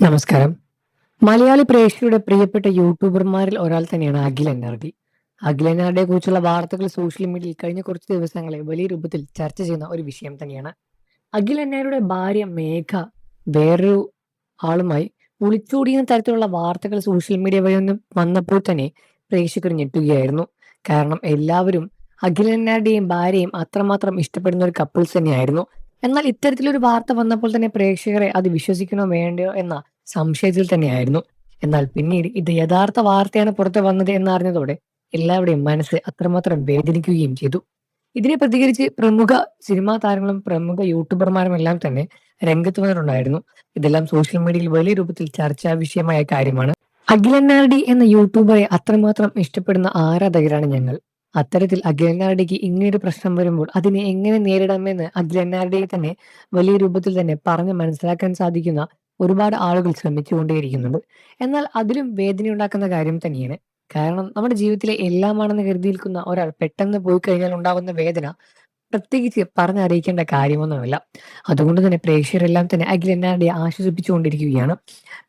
നമസ്കാരം. മലയാളി പ്രേക്ഷകരുടെ പ്രിയപ്പെട്ട യൂട്യൂബർമാരിൽ ഒരാൾ തന്നെയാണ് അഖിൽ NRD. അഖിൽ NRDയെക്കുറിച്ചുള്ള വാർത്തകൾ സോഷ്യൽ മീഡിയയിൽ കഴിഞ്ഞ കുറച്ച് ദിവസങ്ങളായി വലിയ രൂപത്തിൽ ചർച്ച ചെയ്യുന്ന ഒരു വിഷയം തന്നെയാണ്. അഖിൽ NRDയുടെ ഭാര്യ മേഘ വേറൊരു ആളുമായി ഒളിച്ചോടിയെന്ന തരത്തിലുള്ള വാർത്തകൾ സോഷ്യൽ മീഡിയ വഴി വന്നപ്പോൾ തന്നെ പ്രേക്ഷകർ ഞെട്ടുകയായിരുന്നു. കാരണം എല്ലാവരും അഖിൽ NRDയെയും ഭാര്യയെയും അത്രമാത്രം ഇഷ്ടപ്പെടുന്ന ഒരു കപ്പിൾസ് തന്നെയായിരുന്നു. എന്നാൽ ഇത്തരത്തിലൊരു വാർത്ത വന്നപ്പോൾ തന്നെ പ്രേക്ഷകരെ അത് വിശ്വസിക്കണോ വേണ്ടയോ എന്ന സംശയത്തിൽ തന്നെയായിരുന്നു. എന്നാൽ പിന്നീട് ഇത് യഥാർത്ഥ വാർത്തയാണ് പുറത്ത് വന്നത് എന്നറിഞ്ഞതോടെ എല്ലാവരുടെയും മനസ്സ് അത്രമാത്രം വേദനിക്കുകയും ചെയ്തു. ഇതിനെ പ്രതികരിച്ച് പ്രമുഖ സിനിമാ താരങ്ങളും പ്രമുഖ യൂട്യൂബർമാരും എല്ലാം തന്നെ രംഗത്ത് വന്നിട്ടുണ്ടായിരുന്നു. ഇതെല്ലാം സോഷ്യൽ മീഡിയയിൽ വലിയ രൂപത്തിൽ ചർച്ചാ വിഷയമായ കാര്യമാണ്. അഖിൽ NRD എന്ന യൂട്യൂബറെ അത്രമാത്രം ഇഷ്ടപ്പെടുന്ന ആരാധകരാണ് ഞങ്ങൾ. അത്തരത്തിൽ അഖിൽ NRDക്ക് ഇങ്ങനെയൊരു പ്രശ്നം വരുമ്പോൾ അതിനെ എങ്ങനെ നേരിടാമെന്ന് അഖിൽ NRDയെ തന്നെ വലിയ രൂപത്തിൽ തന്നെ പറഞ്ഞ് മനസ്സിലാക്കാൻ സാധിക്കുന്ന ഒരുപാട് ആളുകൾ ശ്രമിച്ചുകൊണ്ടേയിരിക്കുന്നുണ്ട്. എന്നാൽ അതിലും വേദനയുണ്ടാക്കുന്ന കാര്യം തന്നെയാണ്. കാരണം നമ്മുടെ ജീവിതത്തിലെ എല്ലാമാണെന്ന് കരുതി നിൽക്കുന്ന ഒരാൾ പെട്ടെന്ന് പോയി കഴിഞ്ഞാൽ ഉണ്ടാകുന്ന വേദന പ്രത്യേകിച്ച് പറഞ്ഞറിയിക്കേണ്ട കാര്യമൊന്നുമല്ല. അതുകൊണ്ട് തന്നെ പ്രേക്ഷകരെല്ലാം തന്നെ അഖിൽ NRDയെ ആശ്വസിപ്പിച്ചുകൊണ്ടിരിക്കുകയാണ്.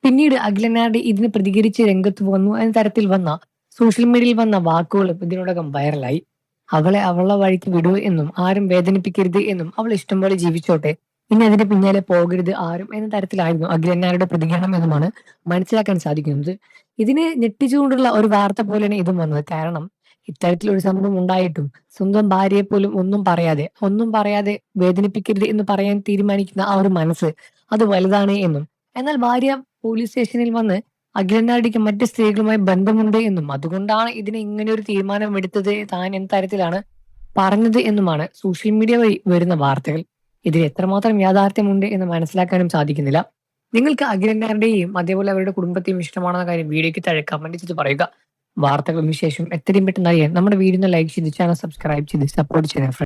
പിന്നീട് അഖിൽ NRD ഇതിന് പ്രതികരിച്ച് രംഗത്ത് വന്നു എന്ന തരത്തിൽ വന്ന സോഷ്യൽ മീഡിയയിൽ വന്ന വാക്കുകളും ഇതിനോടകം വൈറലായി. അവളെ അവളുടെ വഴിക്ക് വിടൂ എന്നും ആരും വേദനിപ്പിക്കരുത് എന്നും അവൾ ഇഷ്ടം പോലെ ജീവിച്ചോട്ടെ. ഇനി അതിന്റെ പിന്നാലെ പോകരുത് ആരും എന്ന തരത്തിലായിരുന്നു അഖിൽ NRDയുടെ പ്രതികരണം എന്നുമാണ് മനസ്സിലാക്കാൻ സാധിക്കുന്നത്. ഇതിനെ ഞെട്ടിച്ചുകൊണ്ടുള്ള ഒരു വാർത്ത പോലെയാണ് ഇതും വന്നത്. കാരണം ഇത്തരത്തിലൊരു സംഭവം ഉണ്ടായിട്ടും സ്വന്തം ഭാര്യയെ പോലും ഒന്നും പറയാതെ വേദനിപ്പിക്കരുത് എന്ന് പറയാൻ തീരുമാനിക്കുന്ന ആ ഒരു മനസ്സ് അത് വലുതാണ് എന്നും, എന്നാൽ ഭാര്യ പോലീസ് സ്റ്റേഷനിൽ വന്ന് അഖിൽ NRDക്ക് മറ്റ് സ്ത്രീകളുമായി ബന്ധമുണ്ട് എന്നും അതുകൊണ്ടാണ് ഇതിന് ഇങ്ങനെയൊരു തീരുമാനം എടുത്തത് താൻ എന്ന തരത്തിലാണ് പറഞ്ഞത് എന്നുമാണ് സോഷ്യൽ മീഡിയ വഴി വരുന്ന വാർത്തകൾ. ഇതിൽ എത്രമാത്രം യാഥാർത്ഥ്യമുണ്ട് എന്ന് മനസ്സിലാക്കാനും സാധിക്കുന്നില്ല. നിങ്ങൾക്ക് അഖിൽ NRDയെയും അതേപോലെ അവരുടെ കുടുംബത്തെയും ഇഷ്ടമാണെന്ന കാര്യം വീഡിയോയ്ക്ക് താഴെ കമന്റ് ചെയ്ത് പറയുക. വാർത്തകളും വിശേഷം എത്രയും പെട്ടെന്ന് അറിയാൻ നമ്മുടെ വീഡിയോ ലൈക്ക് ചെയ്ത് ചാനൽ സബ്സ്ക്രൈബ് ചെയ്ത് സപ്പോർട്ട് ചെയ്യണം.